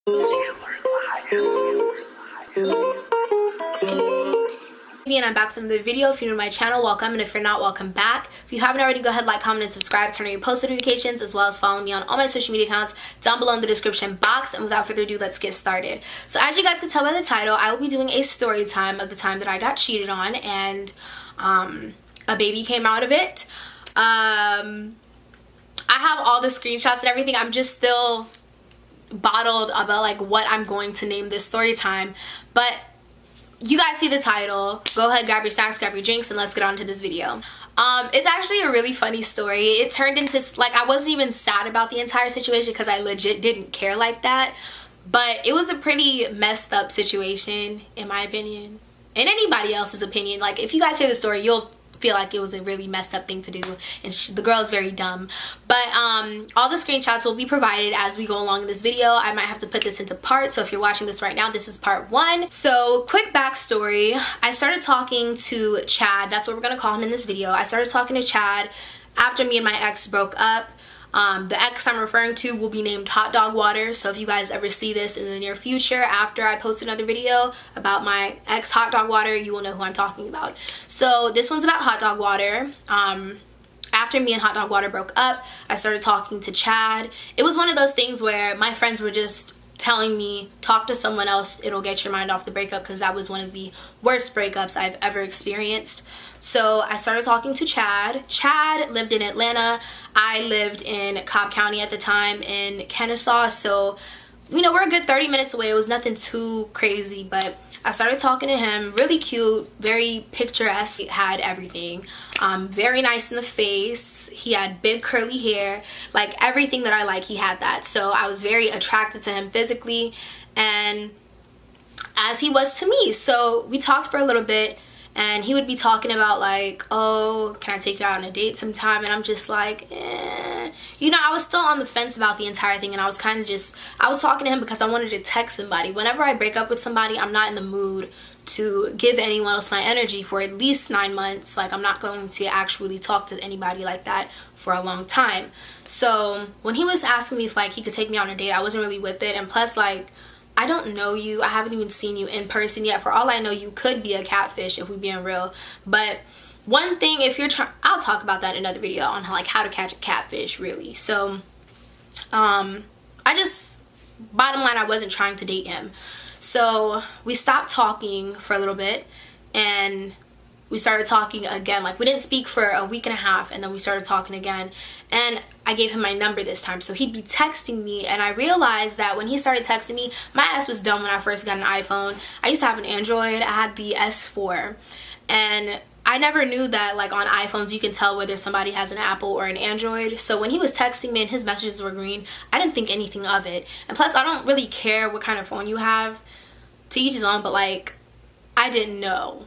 And I'm back with another video. If you're new to my channel, welcome, and if you're not, welcome back. If you haven't already, go ahead, like, comment, and subscribe, turn on your post notifications, as well as follow me on all my social media accounts down below in the description box. And without further ado, let's get started. So as you guys can tell by the title, I will be doing a story time of the time that I got cheated on and a baby came out of it. I have all the screenshots and everything. I'm just still bottled about like what I'm going to name this story time, but you guys see the title. Go ahead, grab your snacks, grab your drinks, and let's get on to this video. It's actually a really funny story. It turned into, like, I wasn't even sad about the entire situation because I legit didn't care like that, but it was a pretty messed up situation in my opinion, and anybody else's opinion. Like, if you guys hear the story, you'll feel like it was a really messed up thing to do, and the girl is very dumb. But all the screenshots will be provided as we go along in this video. I might have to put this into parts, so if you're watching this right now, this is part 1. So quick backstory, I started talking to Chad. That's what we're gonna call him in this video. I started talking to Chad after me and my ex broke up. The ex I'm referring to will be named Hot Dog Water, so if you guys ever see this in the near future after I post another video about my ex Hot Dog Water, you will know who I'm talking about. So this one's about Hot Dog Water. After me and Hot Dog Water broke up, I started talking to Chad. It was one of those things where my friends were just telling me, talk to someone else, it'll get your mind off the breakup, because that was one of the worst breakups I've ever experienced. So I started talking to Chad. Chad lived in Atlanta. I lived in Cobb County at the time in Kennesaw, so you know, we're a good 30 minutes away. It was nothing too crazy, but I started talking to him. Really cute, very picturesque, he had everything. Very nice in the face. He had big curly hair, like everything that I like, he had that. So I was very attracted to him physically, and as he was to me. So we talked for a little bit, and he would be talking about like, oh, can I take you out on a date sometime? And I'm just like, you know, I was still on the fence about the entire thing, and I was kind of just, I was talking to him because I wanted to text somebody. Whenever I break up with somebody, I'm not in the mood to give anyone else my energy for at least 9 months. Like, I'm not going to actually talk to anybody like that for a long time. So when he was asking me if like he could take me on a date, I wasn't really with it. And plus, like, I don't know you. I haven't even seen you in person yet. For all I know, you could be a catfish if we're being real. But one thing, if you're trying, I'll talk about that in another video on how, like, how to catch a catfish, really. So I just, bottom line, I wasn't trying to date him. So we stopped talking for a little bit, and we started talking again. Like, we didn't speak for a week and a half, and then we started talking again, and I gave him my number this time, so he'd be texting me. And I realized that when he started texting me, my ass was dumb when I first got an iPhone. I used to have an Android. I had the S4, and I never knew that, like, on iPhones you can tell whether somebody has an Apple or an Android. So when he was texting me and his messages were green, I didn't think anything of it. And plus, I don't really care what kind of phone you have, to each his own, but like, I didn't know.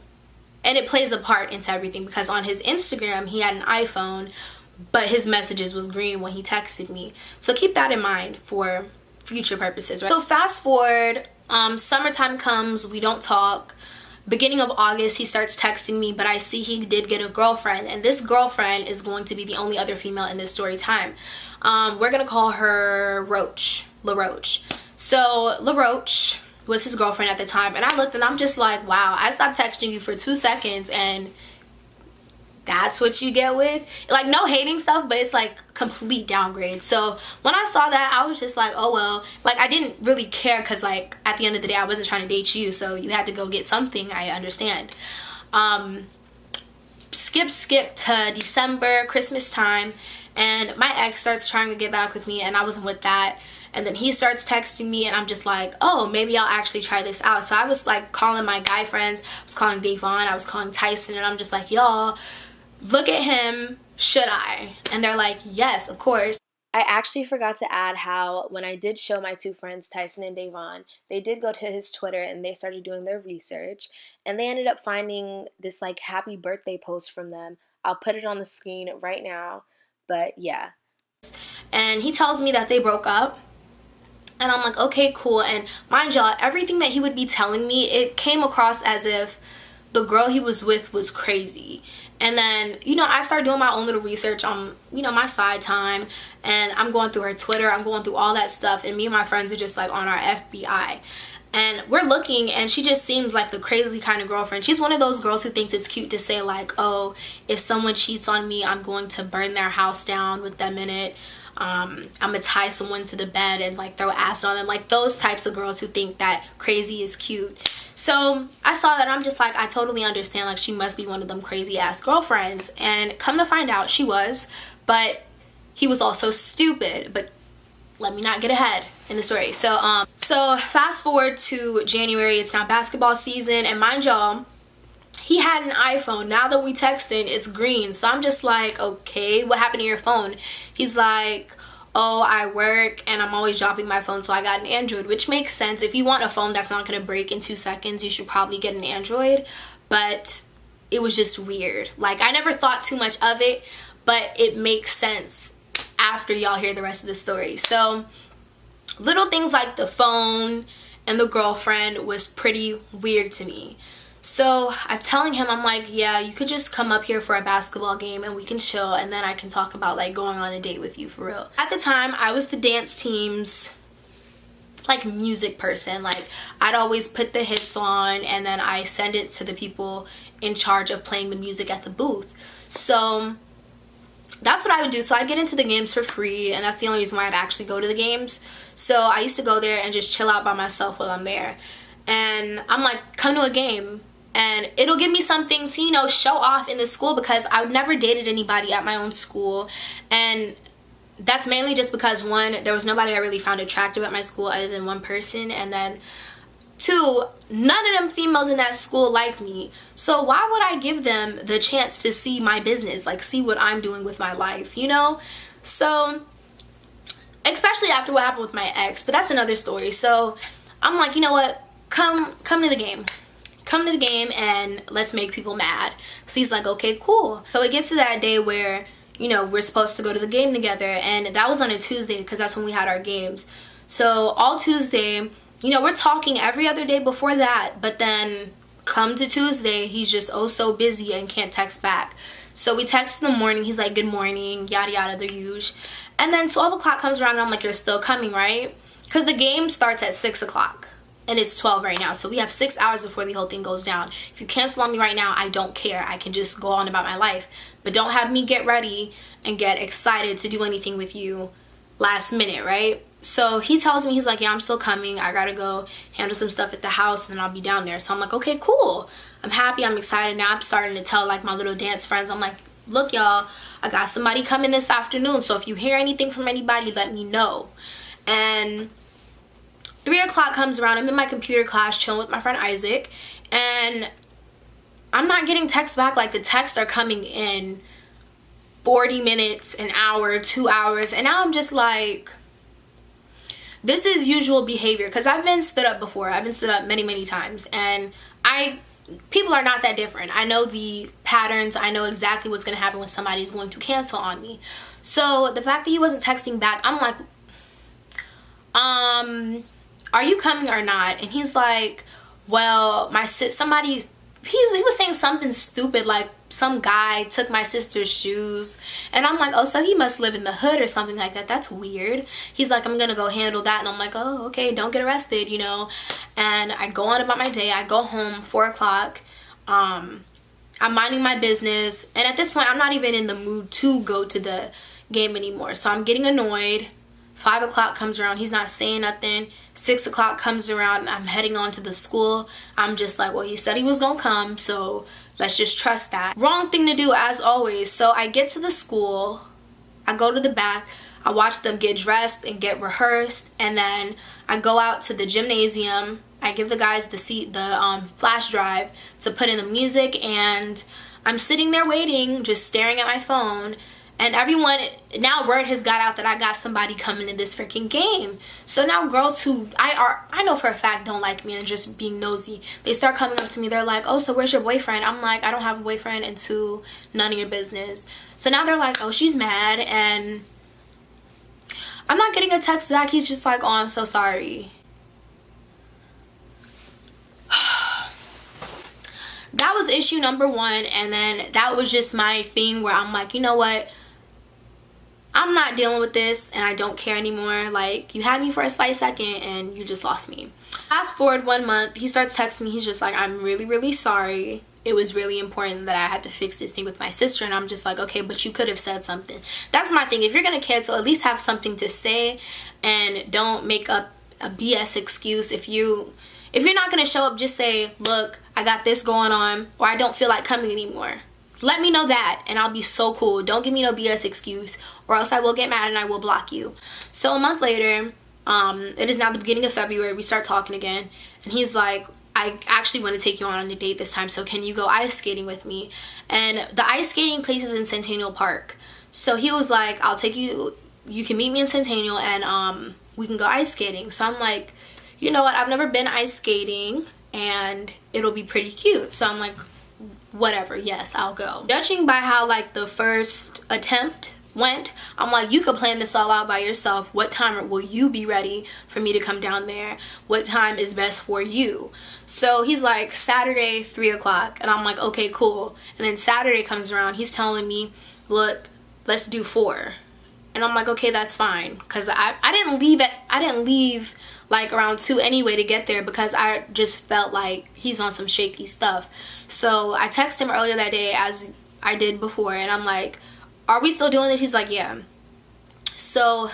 And it plays a part into everything, because on his Instagram he had an iPhone, but his messages was green when he texted me. So keep that in mind for future purposes, right? So fast forward, summertime comes, we don't talk. Beginning of August, he starts texting me, but I see he did get a girlfriend, and this girlfriend is going to be the only other female in this story time. We're gonna call her Roach, LaRoach. So LaRoach was his girlfriend at the time, and I looked and I'm just like, wow, I stopped texting you for 2 seconds and that's what you get with, like, no hating stuff, but it's like complete downgrade. So when I saw that, I was just like, oh well. Like, I didn't really care, because like at the end of the day I wasn't trying to date you, so you had to go get something. I understand. Skip to December, Christmas time, and my ex starts trying to get back with me, and I wasn't with that. And then he starts texting me, and I'm just like, oh, maybe I'll actually try this out. So I was like calling my guy friends, I was calling Davon, I was calling Tyson, and I'm just like, y'all, look at him, should I? And they're like, yes, of course. I actually forgot to add how when I did show my 2 friends, Tyson and Davon, they did go to his Twitter and they started doing their research, and they ended up finding this like happy birthday post from them. I'll put it on the screen right now, but yeah. And he tells me that they broke up, and I'm like, okay, cool. And mind y'all, everything that he would be telling me, it came across as if the girl he was with was crazy. And then, you know, I started doing my own little research on, you know, my side time, and I'm going through her Twitter, I'm going through all that stuff, and me and my friends are just like on our FBI. And we're looking, and she just seems like the crazy kind of girlfriend. She's one of those girls who thinks it's cute to say like, oh, if someone cheats on me, I'm going to burn their house down with them in it. I'm gonna tie someone to the bed and like throw acid on them. Like those types of girls who think that crazy is cute. So I saw that, and I'm just like, I totally understand, like she must be one of them crazy ass girlfriends. And come to find out, she was, but he was also stupid. But let me not get ahead in the story. So fast forward to January. It's now basketball season, and mind y'all, he had an iPhone. Now that we texting, it's green. So I'm just like, okay, what happened to your phone? He's like, oh, I work and I'm always dropping my phone, so I got an Android, which makes sense. If you want a phone that's not gonna break in 2 seconds, you should probably get an Android. But it was just weird. Like, I never thought too much of it, but it makes sense after y'all hear the rest of the story. So little things like the phone and the girlfriend was pretty weird to me. So I'm telling him, I'm like, yeah, you could just come up here for a basketball game and we can chill, and then I can talk about like going on a date with you for real. At the time, I was the dance team's like music person. Like, I'd always put the hits on, and then I send it to the people in charge of playing the music at the booth. So that's what I would do. So I'd get into the games for free, and that's the only reason why I'd actually go to the games. So I used to go there and just chill out by myself while I'm there. And I'm like, come to a game, and it'll give me something to, you know, show off in the school, because I've never dated anybody at my own school. And that's mainly just because, one, there was nobody I really found attractive at my school other than one person, and then two, none of them females in that school like me. So why would I give them the chance to see my business, like see what I'm doing with my life, you know? So especially after what happened with my ex, but that's another story. So I'm like, you know what, come to the game. Come to the game and let's make people mad. So he's like, okay, cool. So it gets to that day where, you know, we're supposed to go to the game together, and that was on a Tuesday because that's when we had our games. So all Tuesday, you know, we're talking every other day before that, but then come to Tuesday, he's just oh so busy and can't text back. So we text in the morning, he's like, good morning, yada yada, the usual. And then 12 o'clock comes around and I'm like, you're still coming, right? Because the game starts at 6 o'clock. And it's 12 right now, so we have 6 hours before the whole thing goes down. If you cancel on me right now, I don't care. I can just go on about my life. But don't have me get ready and get excited to do anything with you last minute, right? So he tells me, he's like, yeah, I'm still coming. I gotta go handle some stuff at the house, and then I'll be down there. So I'm like, okay, cool. I'm happy. I'm excited. Now I'm starting to tell like my little dance friends. I'm like, look, y'all, I got somebody coming this afternoon. So if you hear anything from anybody, let me know. And 3 o'clock comes around. I'm in my computer class chilling with my friend Isaac, and I'm not getting texts back. Like, the texts are coming in 40 minutes, an hour, 2 hours, and now I'm just like, this is usual behavior, because I've been stood up before. I've been stood up many times, and people are not that different. I know the patterns. I know exactly what's going to happen when somebody's going to cancel on me. So the fact that he wasn't texting back, I'm like, are you coming or not? And he's like, well, he was saying something stupid, like some guy took my sister's shoes. And I'm like, oh, so he must live in the hood or something like that. That's weird. He's like, I'm gonna go handle that. And I'm like, oh, okay, don't get arrested, you know. And I go on about my day. I go home 4 o'clock. I'm minding my business, and at this point I'm not even in the mood to go to the game anymore. So I'm getting annoyed. 5 o'clock comes around, he's not saying nothing. 6 o'clock comes around, I'm heading on to the school. I'm just like, well, he said he was gonna come, so let's just trust that. Wrong thing to do, as always. So I get to the school, I go to the back, I watch them get dressed and get rehearsed, and then I go out to the gymnasium. I give the guys the flash drive to put in the music, and I'm sitting there waiting, just staring at my phone. And everyone, now word has got out that I got somebody coming to this freaking game. So now girls who I know for a fact don't like me and just being nosy, they start coming up to me. They're like, oh, so where's your boyfriend? I'm like, I don't have a boyfriend, and two, none of your business. So now they're like, oh, she's mad, and I'm not getting a text back. He's just like, oh, I'm so sorry. that was issue number one. And then that was just my thing where I'm like, you know what, I'm not dealing with this and I don't care anymore. Like, you had me for a slight second and you just lost me. Fast forward 1 month, he starts texting me. He's just like, I'm really, really sorry. It was really important that I had to fix this thing with my sister. And I'm just like, okay, but you could have said something. That's my thing. If you're gonna cancel, at least have something to say and don't make up a BS excuse. If you're not gonna show up, just say, look, I got this going on, or I don't feel like coming anymore. Let me know that and I'll be so cool. Don't give me no BS excuse, or else I will get mad and I will block you. So a month later, it is now the beginning of February, we start talking again, and he's like, I actually want to take you on a date this time, so can you go ice skating with me? And the ice skating place is in Centennial Park. So he was like, I'll take you, you can meet me in Centennial and we can go ice skating. So I'm like, you know what, I've never been ice skating and it'll be pretty cute. So I'm like, whatever, yes, I'll go. Judging by how like the first attempt went, I'm like, you could plan this all out by yourself. What time will you be ready for me to come down there? What time is best for you? So he's like, Saturday 3 o'clock, and I'm like, okay, cool. And then Saturday comes around, he's telling me, look, let's do 4. And I'm like, okay, that's fine, because I didn't leave like around 2 anyway to get there, because I just felt like he's on some shaky stuff. So I texted him earlier that day, as I did before, and I'm like, are we still doing this? He's like, yeah. So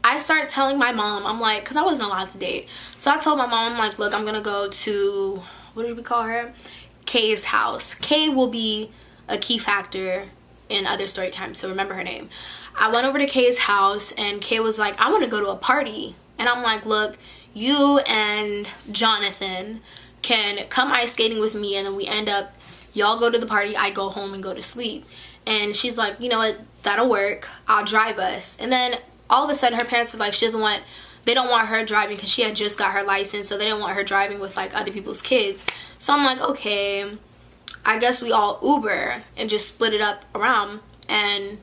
I start telling my mom, I'm like, because I wasn't allowed to date. So I told my mom, I'm like, look, I'm gonna go to, what did we call her? Kay's house. Kay will be a key factor in other story time, so remember her name. I went over to Kay's house and Kay was like, I want to go to a party. And I'm like, look, you and Jonathan can come ice skating with me, and then we end up, y'all go to the party, I go home and go to sleep. And she's like, you know what, that'll work, I'll drive us. And then all of a sudden her parents are like, they don't want her driving, because she had just got her license, so they didn't want her driving with like other people's kids. So I'm like, okay, I guess we all Uber and just split it up around, and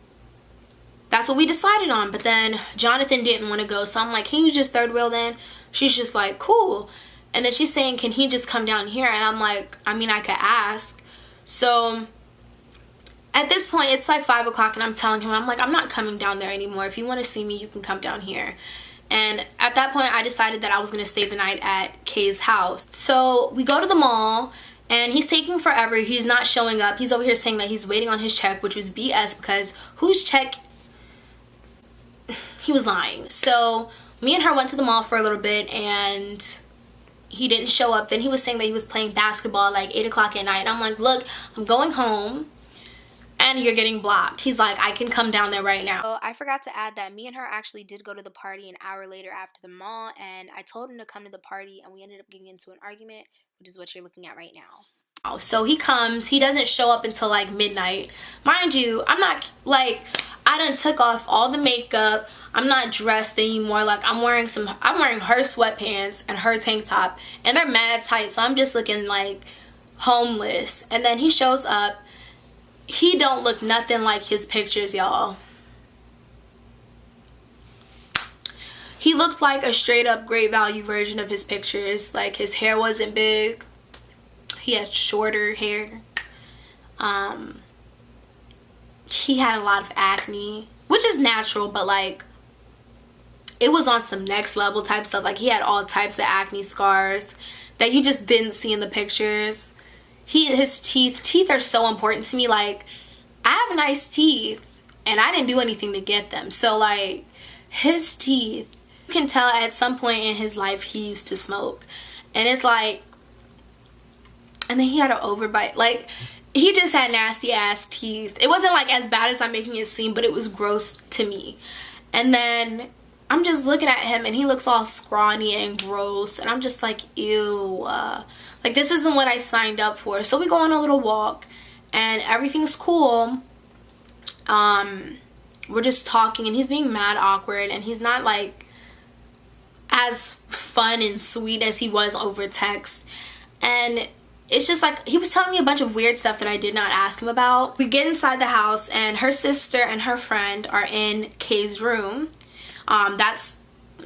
that's what we decided on. But then Jonathan didn't want to go, so I'm like, can you just third wheel then? She's just like, cool. And then she's saying, can he just come down here? And I'm like, I mean, I could ask. So at this point, it's like 5 o'clock, and I'm telling him, I'm like, I'm not coming down there anymore. If you want to see me, you can come down here. And at that point, I decided that I was going to stay the night at Kay's house. So we go to the mall, and he's taking forever. He's not showing up. He's over here saying that he's waiting on his check, which was BS, because whose check? He was lying. So me and her went to the mall for a little bit, and he didn't show up. Then he was saying that he was playing basketball like 8 o'clock at night. And I'm like, look, I'm going home and you're getting blocked. He's like, I can come down there right now. So I forgot to add that me and her actually did go to the party an hour later after the mall, and I told him to come to the party, and we ended up getting into an argument, which is what you're looking at right now. So he comes, he doesn't show up until like midnight. Mind you, I'm not like, I done took off all the makeup, I'm not dressed anymore. Like I'm wearing her sweatpants and her tank top, and they're mad tight, so I'm just looking like homeless. And then he shows up. He don't look nothing like his pictures, y'all. He looked like a straight up great value version of his pictures. Like his hair wasn't big. He had shorter hair. He had a lot of acne, which is natural, but like it was on some next level type stuff. Like he had all types of acne scars that you just didn't see in the pictures. His teeth are so important to me. Like I have nice teeth and I didn't do anything to get them. So like his teeth, you can tell at some point in his life he used to smoke. And it's like, and then he had an overbite. Like he just had nasty ass teeth. It wasn't like as bad as I'm making it seem, but it was gross to me. And then I'm just looking at him and he looks all scrawny and gross, and I'm just like, ew, like this isn't what I signed up for. So we go on a little walk and everything's cool. We're just talking and he's being mad awkward, and he's not like as fun and sweet as he was over text. And it's just like he was telling me a bunch of weird stuff that I did not ask him about. We get inside the house and her sister and her friend are in Kay's room. That's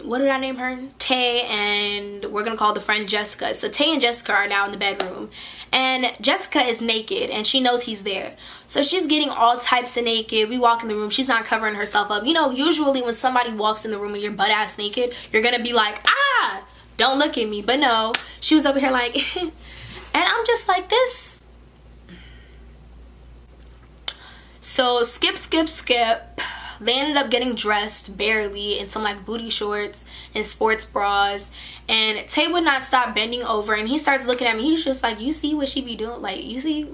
what did I name her? Tay, and we're gonna call the friend Jessica. So Tay and Jessica are now in the bedroom, and Jessica is naked and she knows he's there. So she's getting all types of naked. We walk in the room, she's not covering herself up. You know, usually when somebody walks in the room and you're butt ass naked, you're gonna be like, ah, don't look at me. But no, she was over here like, and I'm just like this. So skip. They ended up getting dressed barely in some like booty shorts and sports bras, and Tay would not stop bending over, and he starts looking at me. He's just like, you see what she be doing? Like, you see,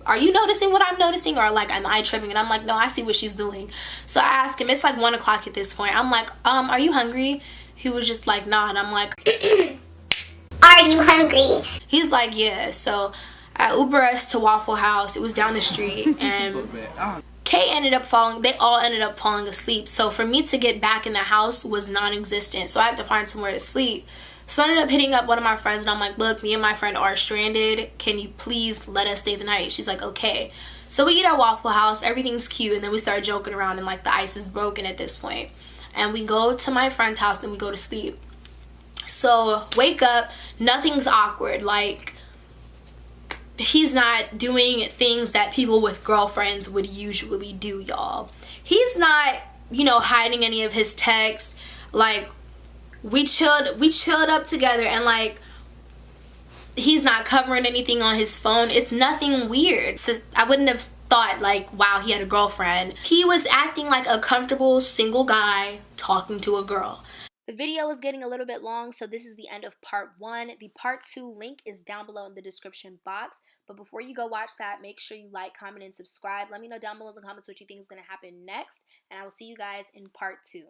are you noticing what I'm noticing, or like am I tripping? And I'm like, no, I see what she's doing. So I asked him, it's like 1 o'clock at this point, I'm like, are you hungry? He was just like, nah. And I'm like, are you hungry? He's like, yeah. So I Uber us to Waffle House. It was down the street, and Kay ended up falling. They all ended up falling asleep. So for me to get back in the house was non-existent. So I had to find somewhere to sleep. So I ended up hitting up one of my friends, and I'm like, look, me and my friend are stranded. Can you please let us stay the night? She's like, okay. So we eat at Waffle House. Everything's cute, and then we start joking around, and like the ice is broken at this point. And we go to my friend's house, and we go to sleep. So wake up, nothing's awkward. Like, he's not doing things that people with girlfriends would usually do, y'all. He's not, you know, hiding any of his texts. Like, we chilled up together, and like, he's not covering anything on his phone. It's nothing weird. So I wouldn't have thought like, wow, he had a girlfriend. He was acting like a comfortable single guy talking to a girl. The video is getting a little bit long, so this is the end of part 1. The part 2 link is down below in the description box. But before you go watch that, make sure you like, comment, and subscribe. Let me know down below in the comments what you think is going to happen next. And I will see you guys in part 2.